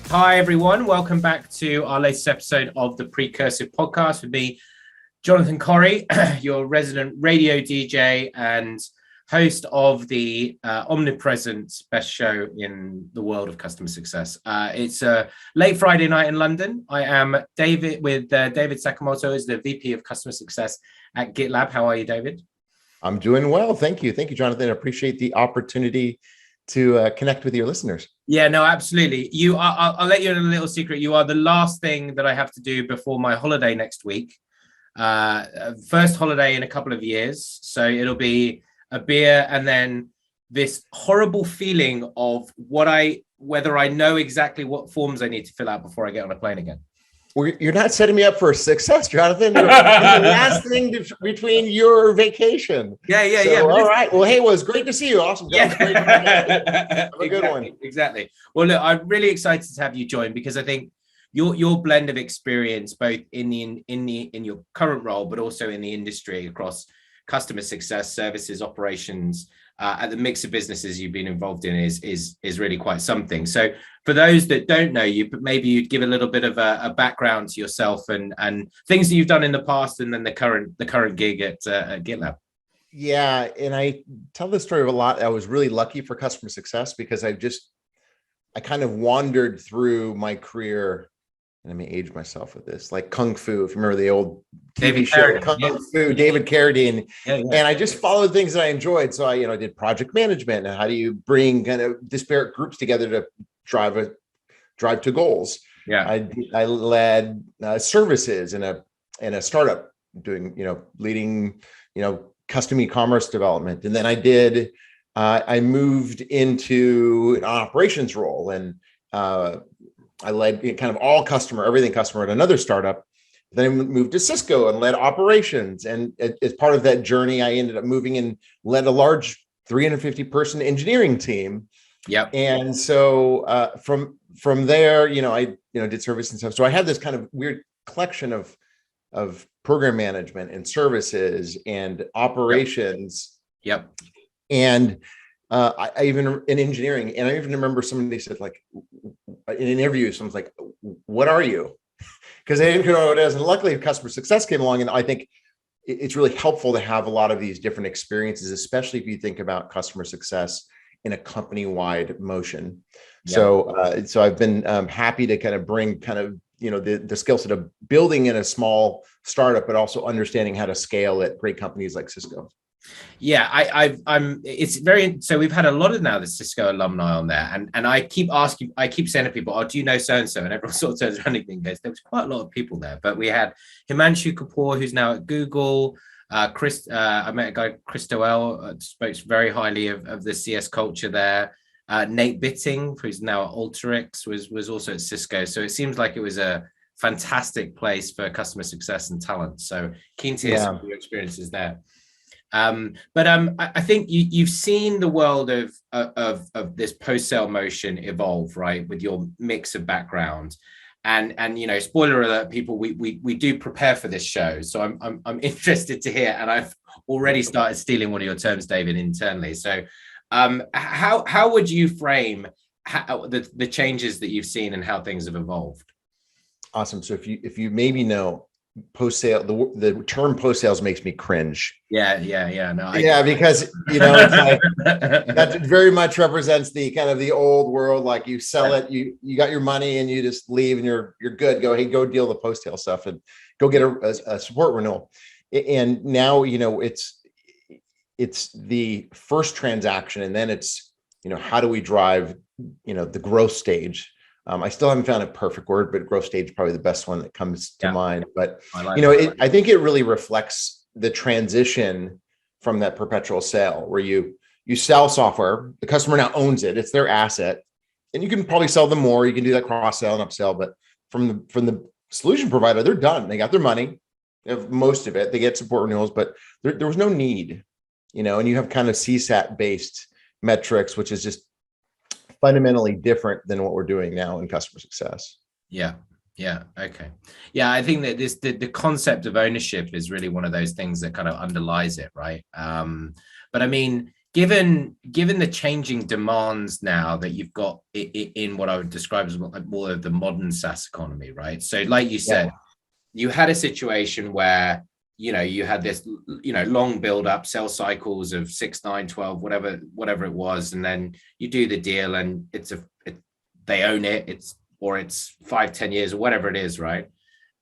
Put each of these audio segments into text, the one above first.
Hi, everyone. Welcome back to our latest episode of the Precursive podcast with me, Jonathan Corrie, your resident radio DJ and host of the omnipresent best show in the world of customer success. It's a late Friday night in London. I am David with David Sakamoto, is the VP of Customer Success at Gitlab. How are you, David? I'm doing well. Thank you. Thank you, Jonathan. I appreciate the opportunity to connect with your listeners. Yeah, no, absolutely. You are, I'll let you in a little secret. You are the last thing that I have to do before my holiday next week. First holiday in a couple of years. So it'll be a beer and then this horrible feeling of whether I know exactly what forms I need to fill out before I get on a plane again. Well, you're not setting me up for success, Jonathan. You're the last thing between your vacation. Yeah. All right. Well, hey, it was great to see you. Awesome. Yeah. Have a good one. Exactly. Well, look, I'm really excited to have you join because I think your blend of experience, both in your current role, but also in the industry across customer success, services, operations, at the mix of businesses you've been involved in is really quite something. So for those that don't know you, but maybe you'd give a little bit of a background to yourself and things that you've done in the past and then the current gig at Gitlab. Yeah. And I tell this story a lot. I was really lucky for customer success because I kind of wandered through my career, and I may age myself with this, like Kung Fu, if you remember the old TV show, Kung Fu, David Carradine. Yeah. And I just followed things that I enjoyed. So I did project management and how do you bring kind of disparate groups together to drive to goals. Yeah. I led services in a startup doing, leading, custom e-commerce development. And then I moved into an operations role and I led kind of everything customer at another startup. Then I moved to Cisco and led operations. And as part of that journey, I ended up moving and led a large 350 person engineering team. Yep. And so from there, I did service and stuff. So I had this kind of weird collection of program management and services and operations. Yep. And I even in engineering, and I even remember somebody said, like, in an interview, someone's like, "What are you?" Because they didn't know what it is. And luckily, customer success came along, and I think it's really helpful to have a lot of these different experiences, especially if you think about customer success in a company-wide motion. Yeah. So I've been happy to kind of bring kind of the skill set of building in a small startup, but also understanding how to scale at great companies like Cisco. Yeah, it's very, so we've had a lot of now the Cisco alumni on there, and I keep saying to people, "Oh, do you know so-and-so?" And everyone sort of turns around and goes, there was quite a lot of people there, but we had Himanshu Kapoor, who's now at Google, I met a guy, Chris Doell, spoke very highly of the CS culture there. Nate Bitting, who's now at Alteryx, was also at Cisco. So it seems like it was a fantastic place for customer success and talent. So keen to hear some of your experiences there. But I think you've seen the world of this post-sale motion evolve, right, with your mix of background, and spoiler alert, people, we do prepare for this show, so I'm interested to hear, and I've already started stealing one of your terms, David, internally. So how would you frame the changes that you've seen and how things have evolved? Awesome. So if you maybe know, post-sale, the term post-sales makes me cringe. Yeah. Because it's like that very much represents the kind of the old world, like you sell it, you got your money and you just leave and you're good. Go deal the post-sale stuff and go get a support renewal. And now it's the first transaction, and then it's how do we drive the growth stage. I still haven't found a perfect word, but growth stage is probably the best one that comes to mind. But I think it really reflects the transition from that perpetual sale where you sell software, the customer now owns it, it's their asset, and you can probably sell them more. You can do that cross sell and upsell, but from the solution provider, they're done. They got their money, they have most of it. They get support renewals, but there was no need, and you have kind of CSAT based metrics, which is just fundamentally different than what we're doing now in customer success. Yeah. Okay. Yeah. I think that the concept of ownership is really one of those things that kind of underlies it. Right. But I mean, given the changing demands now that you've got in what I would describe as more of the modern SaaS economy, right? So like you said, you had a situation where, you had this, long build up, sales cycles of 6, 9, 12, whatever it was. And then you do the deal and they own it. It's 5, 10 years or whatever it is. Right.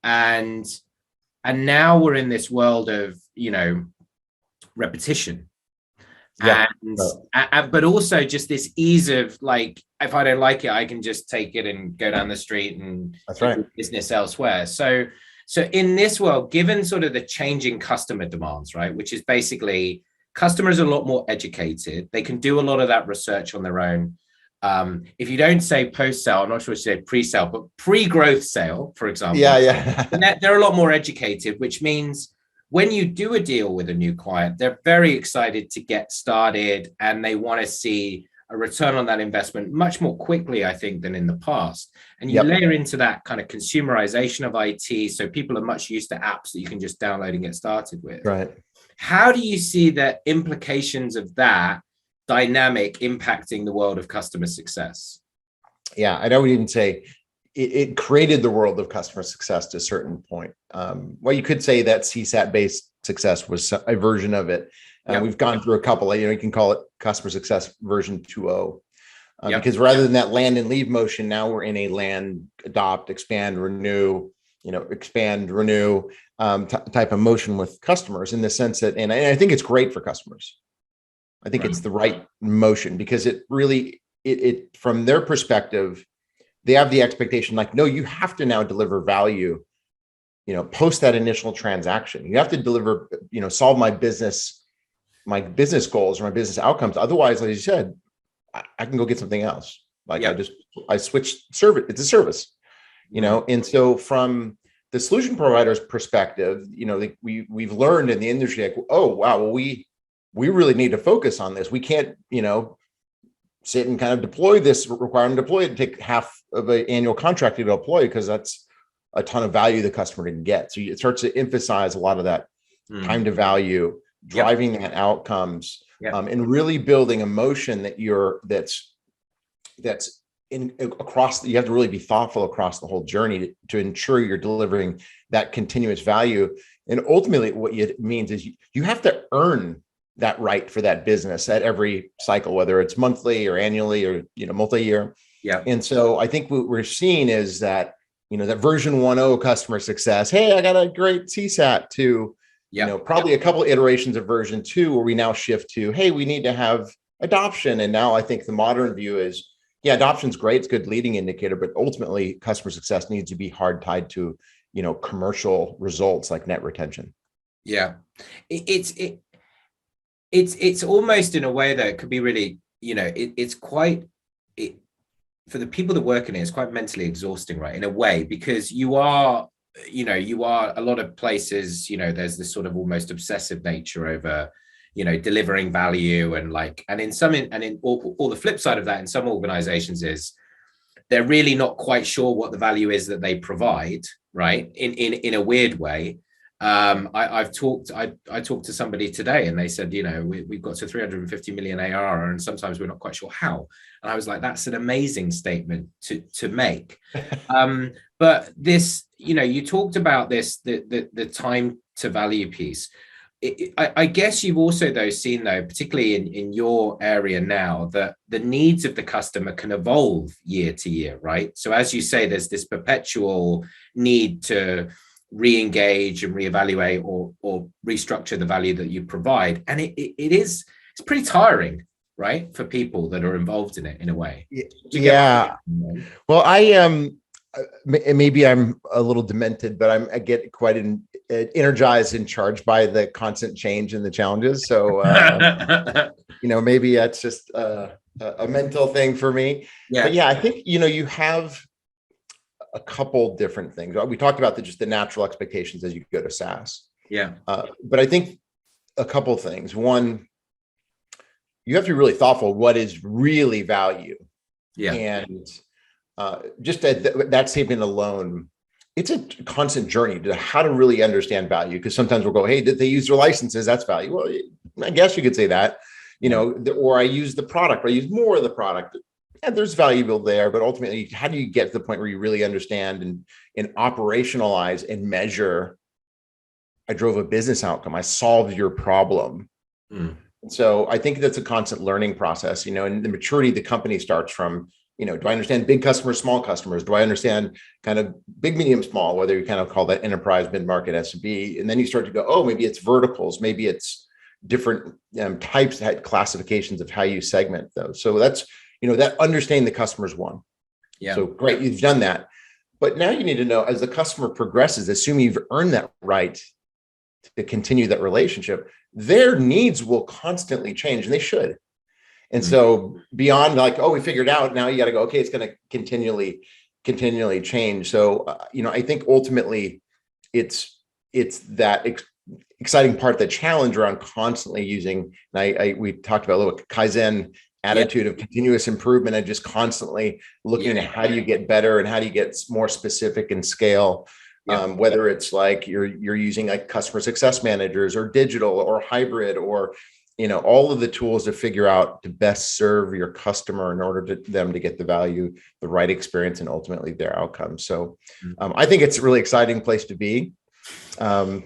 And now we're in this world of, repetition. Yeah. But also just this ease of like, if I don't like it, I can just take it and go down the street and do business elsewhere. So in this world, given sort of the changing customer demands, right, which is basically customers are a lot more educated. They can do a lot of that research on their own. If you don't say post-sale, I'm not sure what you say pre-sale, but pre-growth sale, for example. They're a lot more educated, which means when you do a deal with a new client, they're very excited to get started and they want to see a return on that investment much more quickly, I think, than in the past. And you layer into that kind of consumerization of IT. So people are much used to apps that you can just download and get started with. Right. How do you see the implications of that dynamic impacting the world of customer success? Yeah, I would even say it created the world of customer success to a certain point. Well, you could say that CSAT-based success was a version of it. We've gone through a couple, you can call it customer success version 2.0. Because rather than that land and leave motion, now we're in a land, adopt, expand, renew, type of motion with customers, in the sense that, and I think it's great for customers. I think it's the right motion, because it really, it from their perspective, they have the expectation like, no, you have to now deliver value, post that initial transaction. You have to deliver, solve my business goals or my business outcomes. Otherwise, like you said, I can go get something else. Like I switched service. It's a service, And so from the solution provider's perspective, we've learned in the industry, like, oh, wow, well, we really need to focus on this. We can't, sit and kind of deploy this requirement, deploy it, and take half of an annual contract to deploy, because that's a ton of value the customer didn't get. So it starts to emphasize a lot of that time to value, driving that outcomes, and really building a motion that's in across. You have to really be thoughtful across the whole journey to ensure you're delivering that continuous value. And ultimately, what it means is you have to earn that right for that business at every cycle, whether it's monthly or annually or multi-year. And so I think what we're seeing is that that version 1.0 customer success. Hey, I got a great CSAT, to probably a couple of iterations of version 2, where we now shift to, hey, we need to have adoption. And now I think the modern view is, adoption's great, it's a good leading indicator, but ultimately customer success needs to be hard tied to commercial results like net retention. It's almost, in a way that it could be really, it's quite, for the people that work in it, it's quite mentally exhausting, right? In a way, because you are a lot of places, there's this sort of almost obsessive nature over, delivering value, and in all the flip side of that in some organizations is they're really not quite sure what the value is that they provide, right? In a weird way. I talked to somebody today, and they said, we've got to 350 million ARR, and sometimes we're not quite sure how. And I was like, that's an amazing statement to make. But this, you talked about this, the time to value piece. I guess you've also seen, particularly in your area now, that the needs of the customer can evolve year to year, right? So as you say, there's this perpetual need to re-engage and reevaluate or restructure the value that you provide, and it's pretty tiring, right, for people that are involved in it, in a way. Well, I maybe I'm a little demented, but I get quite energized and charged by the constant change and the challenges. So maybe that's just a mental thing for me. But I think you have a couple different things. We talked about just the natural expectations as you go to SaaS. But I think a couple things. One, you have to be really thoughtful. What is really value? And just that statement alone, it's a constant journey to how to really understand value. Because sometimes we'll go, hey, did they use their licenses? That's value. Well, I guess you could say that. or I use the product, or I use more of the product. And there's valuable there, but ultimately, how do you get to the point where you really understand and operationalize and measure? I drove a business outcome. I solved your problem. So I think that's a constant learning process, and the maturity of the company starts from, do I understand big customers, small customers? Do I understand kind of big, medium, small, whether you kind of call that enterprise, mid-market, SMB? And then you start to go, oh, maybe it's verticals, maybe it's different types, classifications of how you segment those. So that's, that understanding the customer's one. Yeah. So great, you've done that. But now you need to know, as the customer progresses, assuming you've earned that right to continue that relationship, their needs will constantly change, and they should. And so beyond like, oh, we figured it out, now you got to go, okay, it's going to continually change. So, I think ultimately it's that exciting part, the challenge around constantly using, and we talked about a little kaizen attitude of continuous improvement, and just constantly looking at how do you get better and how do you get more specific and scale. Whether it's like you're using like customer success managers or digital or hybrid, or all of the tools to figure out to best serve your customer in order to them to get the value, the right experience, and ultimately their outcomes. So I think it's a really exciting place to be. A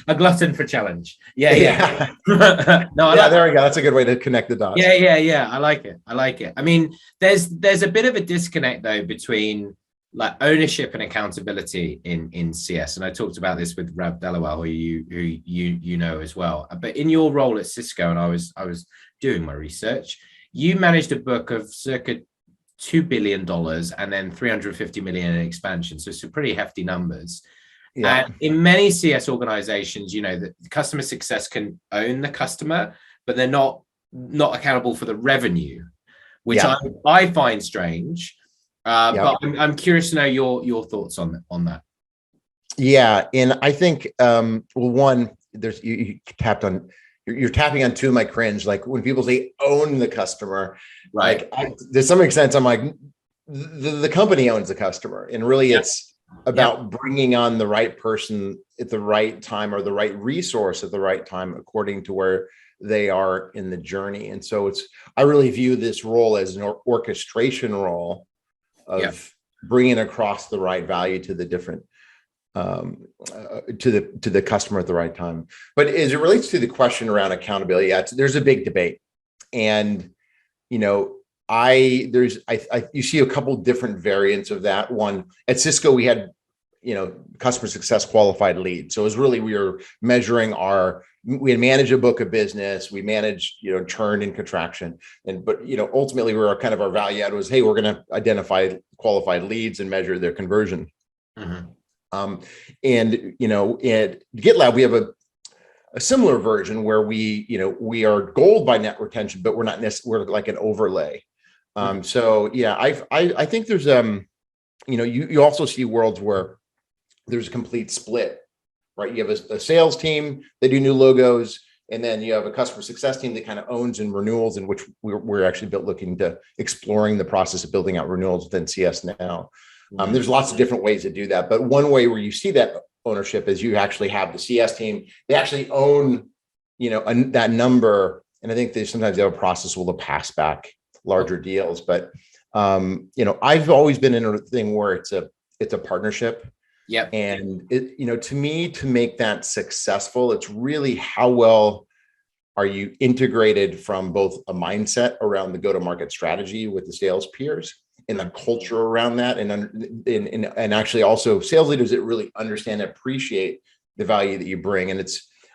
glutton for challenge. No, there we go. That's a good way to connect the dots. Yeah. I like it. I mean, there's a bit of a disconnect though between like ownership and accountability in CS, and I talked about this with Rob Delaware, who you know as well. But in your role at Cisco, and I was doing my research, you managed a book of circa $2 billion and then 350 million in expansion. So some pretty hefty numbers. Yeah. And in many CS organizations, that customer success can own the customer, but they're not accountable for the revenue, which I find strange. But I'm curious to know your thoughts on that. Yeah, and I think one, there's you tapped on. You're tapping on two of my cringe. Like when people say own the customer, right? Like there's some extent I'm like the company owns the customer, and really it's about bringing on the right person at the right time, or the right resource at the right time, according to where they are in the journey. And so I really view this role as an orchestration role of bringing across the right value to the different to the customer at the right time. But as it relates to the question around accountability, there's a big debate, and you see a couple different variants of that. One, at Cisco, we had customer success qualified lead. So it was really, we were measuring we had managed a book of business, we managed churn and contraction, but ultimately our value add was, hey, we're going to identify qualified leads and measure their conversion. And at GitLab, we have a similar version where we are gold by net retention, but we're not necessarily, we're like an overlay. So yeah, I think there's you also see worlds where there's a complete split, right? You have a sales team, they do new logos, and then you have a customer success team that kind of owns and renewals, in which we're actually looking to exploring the process of building out renewals within CS now. There's lots of different ways to do that, but one way where you see that ownership is you actually have the CS team, they actually own that number, and I think sometimes they have a process where they'll pass back larger deals. But I've always been in a thing where it's a partnership. Yeah. And to me, to make that successful, it's really how well are you integrated from both a mindset around the go-to-market strategy with the sales peers and the culture around that, and actually also sales leaders that really understand and appreciate the value that you bring. And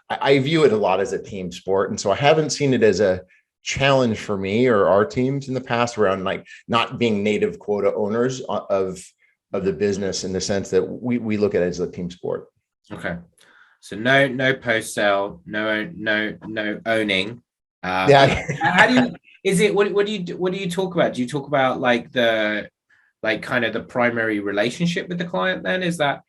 I view it a lot as a team sport. And so I haven't seen it as a challenge for me or our teams in the past around like not being native quota owners of the business, in the sense that we look at it as a team sport. Okay. So no post sale, no owning. How do you, what do you talk about? Do you talk about like kind of the primary relationship with the client then? Is that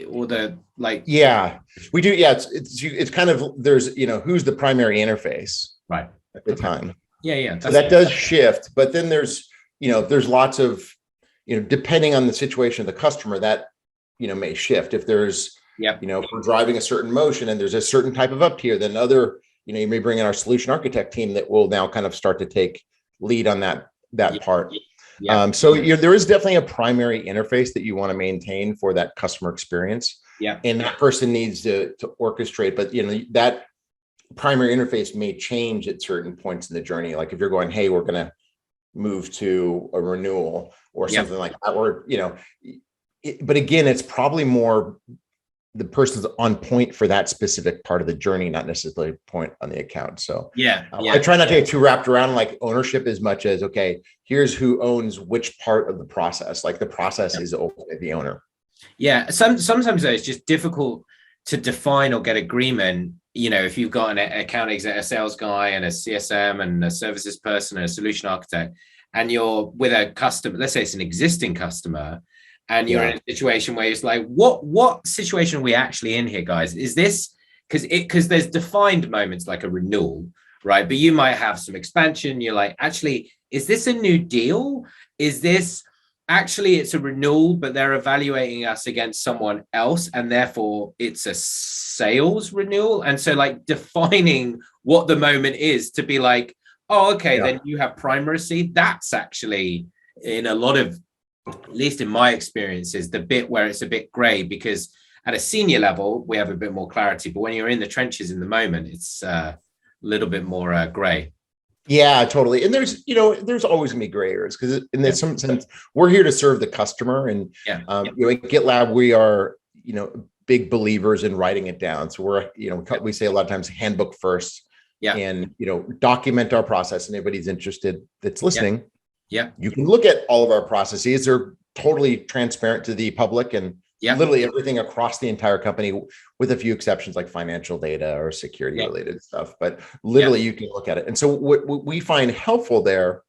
or the like? Yeah, we do. Yeah. It's kind of, there's, who's the primary interface right at the time. Yeah. So that does shift, but then there's lots of, depending on the situation of the customer, that, may shift. If there's, if we're driving a certain motion and there's a certain type of up tier, then other you may bring in our solution architect team that will now kind of start to take lead on that part. Yeah. So there is definitely a primary interface that you want to maintain for that customer experience. Yeah. And that person needs to orchestrate, but that primary interface may change at certain points in the journey. Like if you're going, hey, we're going to move to a renewal or something like that, or, but again, it's probably more the person's on point for that specific part of the journey, not necessarily point on the account. So I try not to get too wrapped around like ownership as much as, okay, here's who owns which part of the process. Like the process is ultimately the owner. Yeah. Sometimes though, it's just difficult to define or get agreement. If you've got an account exec, a sales guy and a CSM and a services person and a solution architect, and you're with a customer, let's say it's an existing customer, and you're in a situation where it's like, what situation are we actually in here, guys? Is this because there's defined moments like a renewal, right? But you might have some expansion. You're like, actually, is this a new deal? Is this actually it's a renewal, but they're evaluating us against someone else, and therefore it's a sales renewal? And so like defining what the moment is to be like, oh, okay, then you have primacy. That's actually in a lot of, at least in my experience, is the bit where it's a bit gray, because at a senior level, we have a bit more clarity. But when you're in the trenches in the moment, it's a little bit more gray. Yeah, totally. And there's always gonna be gray areas because in some sense, we're here to serve the customer. And at GitLab, we are, big believers in writing it down. So we're, we say a lot of times handbook first. And document our process, and anybody's interested that's listening. You can look at all of our processes. They're totally transparent to the public, and literally everything across the entire company, with a few exceptions like financial data or security related stuff. But literally you can look at it. And so what we find helpful there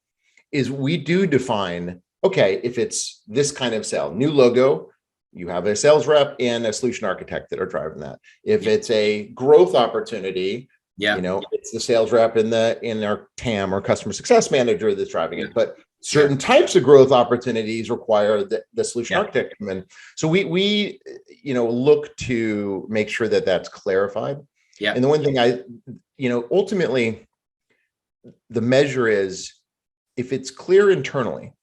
is we do define, okay, if it's this kind of sale, new logo, you have a sales rep and a solution architect that are driving that. If it's a growth opportunity, it's the sales rep in our TAM or customer success manager that's driving it. But certain types of growth opportunities require the solution architect come in. So we look to make sure that that's clarified. And the one thing ultimately the measure is, if it's clear internally,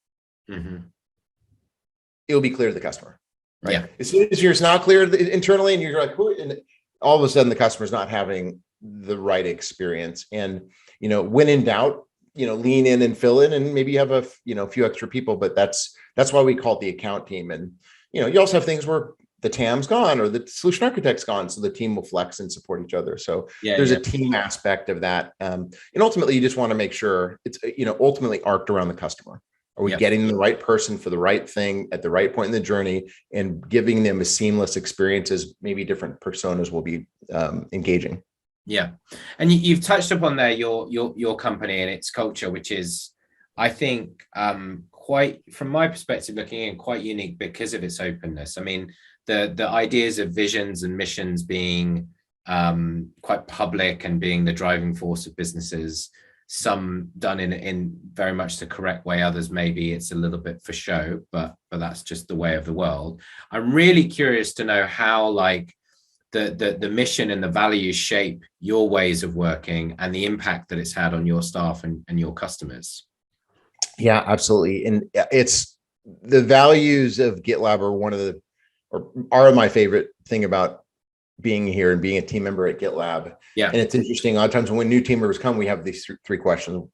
it'll be clear to the customer. Right. As soon as it's not clear internally, and you're like, and all of a sudden the customer's not having the right experience. And when in doubt, lean in and fill in, and maybe you have a few extra people. But that's why we call it the account team. And you also have things where the TAM's gone or the solution architect's gone, so the team will flex and support each other. So there's a team aspect of that. And ultimately, you just want to make sure it's ultimately arced around the customer. Are we getting the right person for the right thing at the right point in the journey, and giving them a seamless experience as maybe different personas will be engaging? Yeah. And you've touched upon there your company and its culture, which is, I think, quite, from my perspective looking in, quite unique because of its openness. I mean, the ideas of visions and missions being quite public and being the driving force of businesses, some done in very much the correct way, others maybe it's a little bit for show, but that's just the way of the world. I'm really curious to know how the mission and the values shape your ways of working and the impact that it's had on your staff and your customers. Yeah, absolutely. And it's the values of GitLab are my favorite thing about being here and being a team member at GitLab. And it's interesting. A lot of times when new team members come, we have these three questions.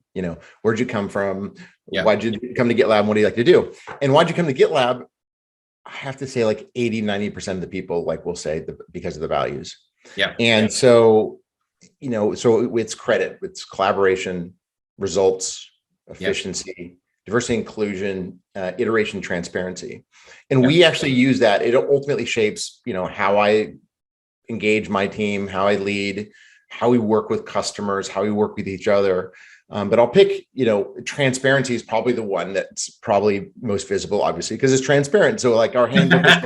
Where'd you come from? Why'd you come to GitLab? What do you like to do? And why'd you come to GitLab? I have to say like 80-90% of the people will say because of the values. And so, so it's credit, it's collaboration, results, efficiency, diversity, inclusion, iteration, transparency. And we actually use that. It ultimately shapes, how I engage my team, how I lead, how we work with customers, how we work with each other. But I'll pick, transparency is probably the one that's probably most visible, obviously, because it's transparent. So our handbook is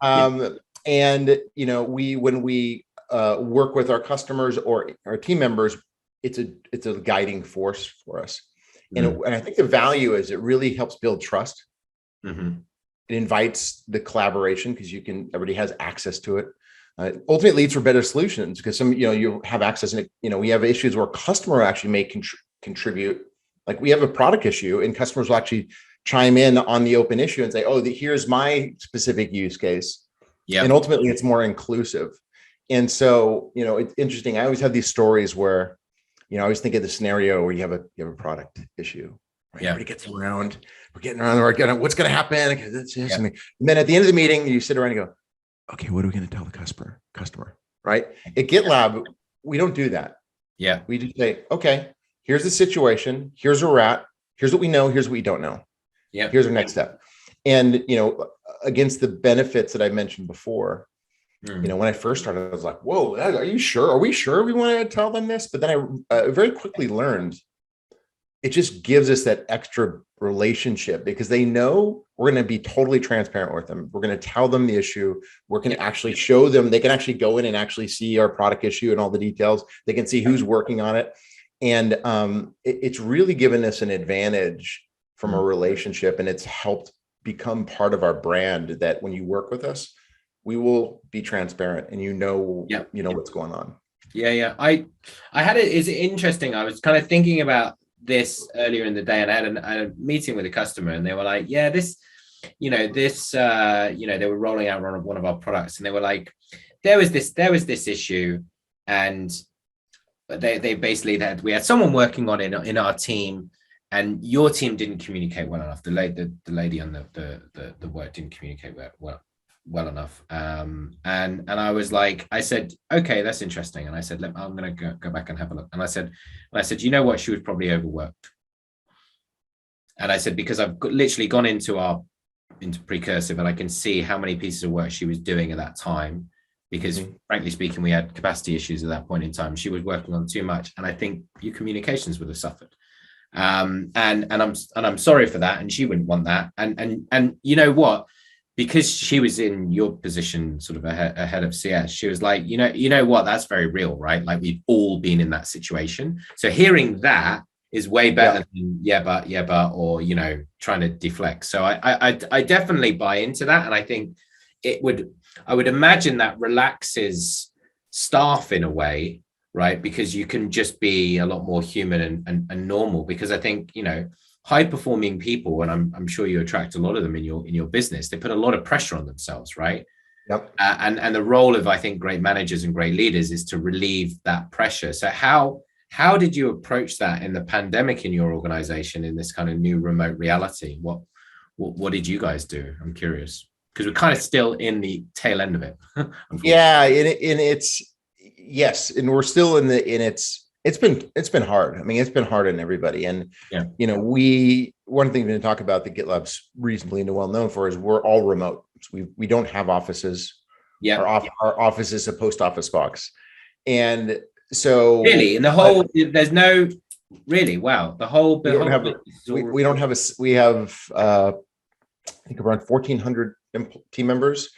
open. And, when we work with our customers or our team members, it's a guiding force for us. And I think the value is it really helps build trust. It invites the collaboration because everybody has access to it. ultimately leads for better solutions, because you have access, and we have issues where customer actually may contribute. Like we have a product issue and customers will actually chime in on the open issue and say, oh, here's my specific use case. Yeah. And ultimately it's more inclusive. And so, it's interesting. I always have these stories where, I always think of the scenario where you have a product issue. Right? Yeah. Everybody gets around, we're getting around, what's going to happen? Yeah. And then at the end of the meeting, you sit around and go, okay, what are we going to tell the customer? Right? At GitLab, we don't do that. Yeah. We just say, okay, here's the situation. Here's where we're at. Here's what we know. Here's what we don't know. Yeah. Here's our next step. And, against the benefits that I mentioned before, when I first started, I was like, whoa, are you sure? Are we sure we want to tell them this? But then I very quickly learned it just gives us that extra relationship, because they know we're going to be totally transparent with them. We're going to tell them the issue. We're going to actually show them. They can actually go in and actually see our product issue and all the details. They can see who's working on it. And it's really given us an advantage from a relationship, and it's helped become part of our brand, that when you work with us, we will be transparent and what's going on. Yeah. I had it. Is interesting. I was kind of thinking about this earlier in the day, and I had a meeting with a customer, and they were like, yeah, they were rolling out one of our products, and they were like, there was this issue, and they basically we had someone working on it in our team, and your team didn't communicate well enough. The lady on the work didn't communicate well enough. And I was like, I said, okay, that's interesting. And I said, I'm going to go back and have a look. And I said, you know what? She was probably overworked. And I said, because I've literally gone into Precursive, and I can see how many pieces of work she was doing at that time. Because frankly speaking, we had capacity issues at that point in time. She was working on too much. And I think your communications would have suffered. And I'm sorry for that. And she wouldn't want that. And you know what? Because she was in your position, sort of ahead of CS, she was like, you know what? That's very real, right? Like we've all been in that situation. So hearing that is way better than yeah, but, or, trying to deflect. So I definitely buy into that. And I think I would imagine that relaxes staff in a way, right? Because you can just be a lot more human and normal, because I think, high performing people, and I'm sure you attract a lot of them in your business, they put a lot of pressure on themselves, right? Yep. And the role of, I think, great managers and great leaders is to relieve that pressure. So how did you approach that in the pandemic in your organization, in this kind of new remote reality? What did you guys do? I'm curious, because we're kind of still in the tail end of it. Yeah, and it's yes, and we're still in it's been hard. I mean, it's been hard on everybody. And, one thing we talk about that GitLab's reasonably well known for is we're all remote. So we don't have offices. Yeah. Our office is a post office box. And so really, and there's no really, wow. We have, I think around 1,400 team members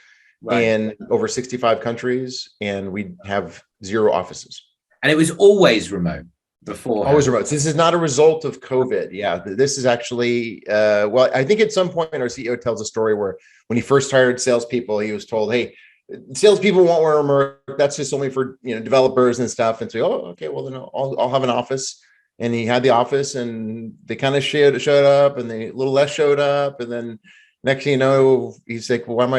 in over 65 countries. And we have 0 offices. And it was always remote before. Always remote. So this is not a result of COVID. Yeah, this is actually, I think at some point our CEO tells a story where when he first hired salespeople, he was told, hey, salespeople won't wear remote. That's just only for, developers and stuff. And so, okay, well, then I'll have an office. And he had the office, and they kind of showed up, and a little less showed up. And then next thing you know, he's like, well, why am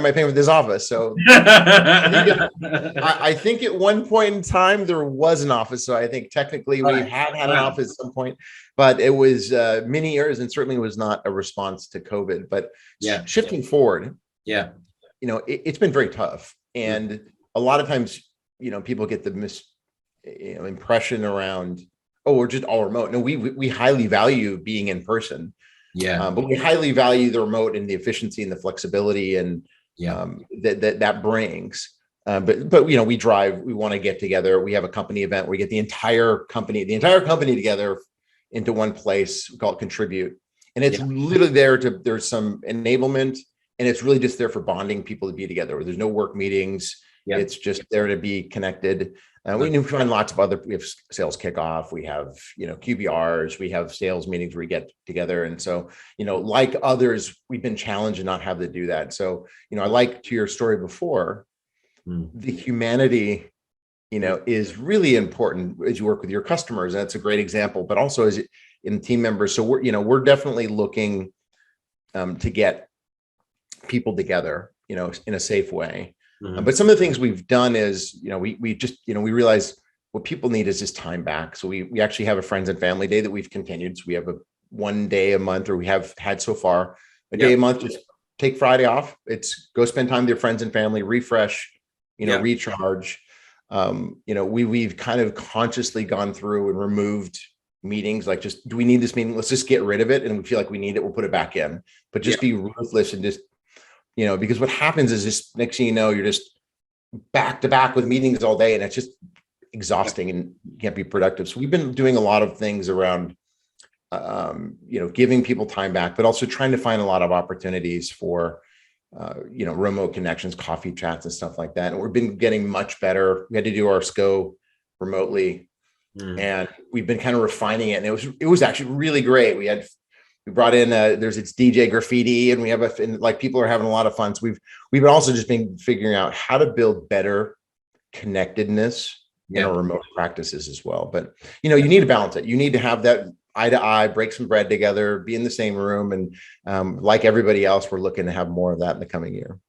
I paying for this office? So I think at one point in time, there was an office. So I think technically we had an office at some point, but it was many years, and certainly was not a response to COVID. But shifting forward, it's been very tough. And a lot of times, people get the impression around, oh, we're just all remote. No, we highly value being in person. Yeah, but we highly value the remote and the efficiency and the flexibility and that brings. But we drive. We want to get together. We have a company event where we get the entire company together into one place. We call it Contribute, and it's literally there's some enablement, and it's really just there for bonding people to be together. There's no work meetings. It's just there to be connected. We find lots of we have sales kickoff, we have, QBRs, we have sales meetings where we get together. And so, like others, we've been challenged to not have to do that. So, I like to your story before, the humanity, is really important as you work with your customers. That's a great example, but also as in team members. So we're definitely looking to get people together, in a safe way. But some of the things we've done is, we just, we realize what people need is just time back. So we actually have a friends and family day that we've continued. So we have one day a month, or we have had so far a day a month. Just take Friday off. It's go spend time with your friends and family, refresh, recharge. We've kind of consciously gone through and removed meetings. Like, just, do we need this meeting? Let's just get rid of it. And we feel like we need it, we'll put it back in. But just be ruthless and just, because what happens is, just next thing you know, you're just back to back with meetings all day, and it's just exhausting and you can't be productive. So we've been doing a lot of things around, giving people time back, but also trying to find a lot of opportunities for, remote connections, coffee chats and stuff like that. And we've been getting much better. We had to do our SCO remotely, and we've been kind of refining it. And it was actually really great. We brought in it's DJ graffiti, and we have people are having a lot of fun. So we've been also just been figuring out how to build better connectedness in our remote practices as well. But you need to balance it. You need to have that eye to eye, break some bread together, be in the same room. And like everybody else, we're looking to have more of that in the coming year.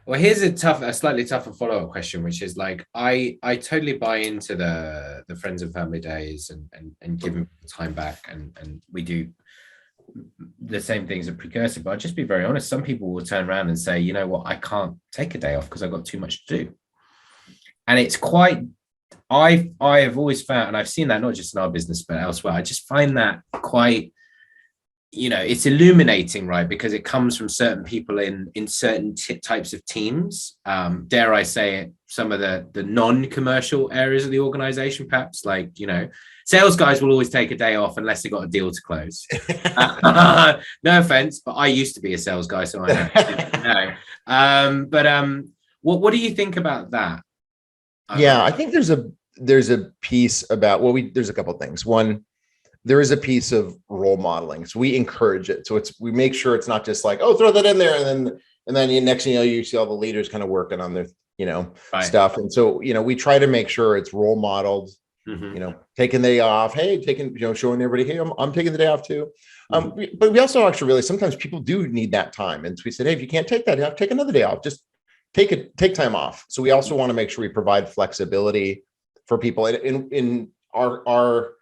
Well, here's a slightly tougher follow-up question, which is like, I totally buy into the friends and family days and giving time back. And we do the same things at Precursive, but I'll just be very honest. Some people will turn around and say, you know what, I can't take a day off because I've got too much to do. And it's quite, I have always found, and I've seen that not just in our business, but elsewhere, I just find that quite, it's illuminating, right? Because it comes from certain people in certain types of teams. Dare I say it, some of the non-commercial areas of the organization, perhaps, like, sales guys will always take a day off unless they got a deal to close. No offense, but I used to be a sales guy, so I know. What do you think about that? I think there's a piece about, there's a couple of things. One, there is a piece of role modeling. So we encourage it. So we make sure it's not just like, oh, throw that in there. And then next thing you see all the leaders kind of working on their, stuff. And so, we try to make sure it's role modeled, taking the day off. Hey, showing everybody, hey, I'm taking the day off too. But we also actually realize sometimes people do need that time. And so we said, hey, if you can't take that, you have to take another day off. Just take time off. So we also want to make sure we provide flexibility for people. In our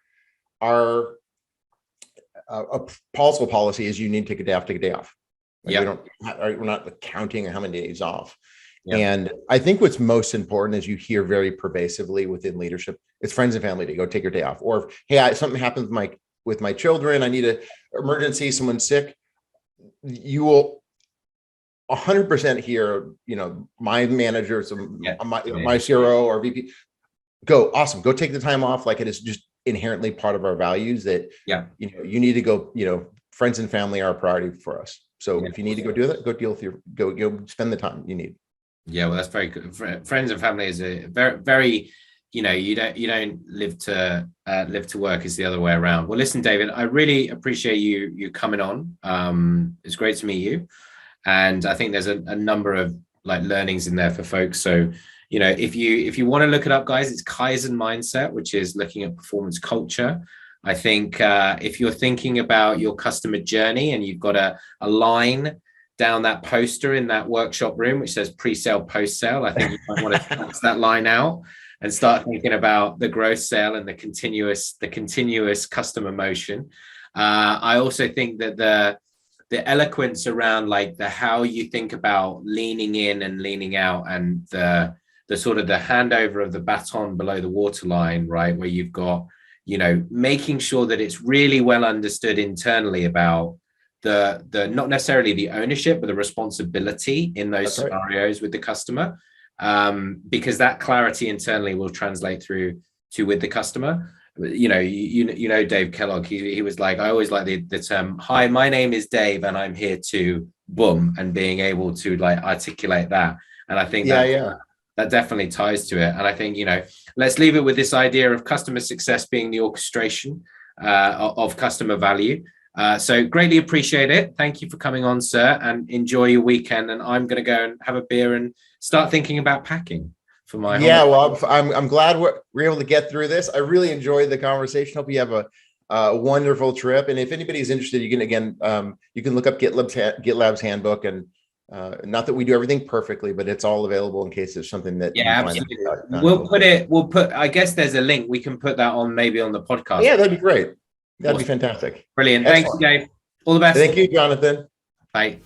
policy is you need to take a day off. We're not counting how many days off. And I think what's most important is you hear very pervasively within leadership, it's friends and family day, go take your day off. Or, hey, something happens with my children, I need an emergency, someone's sick. You will 100% hear, my manager, my CRO or VP, go, awesome, go take the time off. Like, it is just inherently part of our values that, you need to go, friends and family are a priority for us. So if you need to go do that, go deal with go spend the time you need. Yeah, well, that's very good. Friends and family is a very, very, you don't live to work, is the other way around. Well, listen, David, I really appreciate you coming on. It's great to meet you. And I think there's a number of learnings in there for folks. So, if you want to look it up, guys, it's Kaizen mindset, which is looking at performance culture. I think if you're thinking about your customer journey and you've got a line down that poster in that workshop room, which says pre-sale, post-sale, I think you might want to cross that line out and start thinking about the growth sale and the continuous customer motion. I also think that the eloquence around the how you think about leaning in and leaning out, and the sort of the handover of the baton below the waterline, right, where you've got, making sure that it's really well understood internally about the not necessarily the ownership, but the responsibility in those scenarios with the customer, because that clarity internally will translate through to with the customer. Dave Kellogg, he was like, I always like the term, hi, my name is Dave and I'm here to boom, and being able to articulate that. And I think that definitely ties to it. And I think, let's leave it with this idea of customer success being the orchestration of customer value. So greatly appreciate it. Thank you for coming on, sir, and enjoy your weekend. And I'm going to go and have a beer and start thinking about packing. for my well, I'm glad we're able to get through this. I really enjoyed the conversation. Hope you have a wonderful trip. And if anybody's interested, you can look up GitLab's handbook, and not that we do everything perfectly, but it's all available in case there's something that absolutely. We'll put, I guess there's a link. We can put that on maybe on the podcast. Yeah, that'd be great. That'd be fantastic. Brilliant. Excellent. Thanks, Dave. All the best. Thank you, Jonathan. Bye.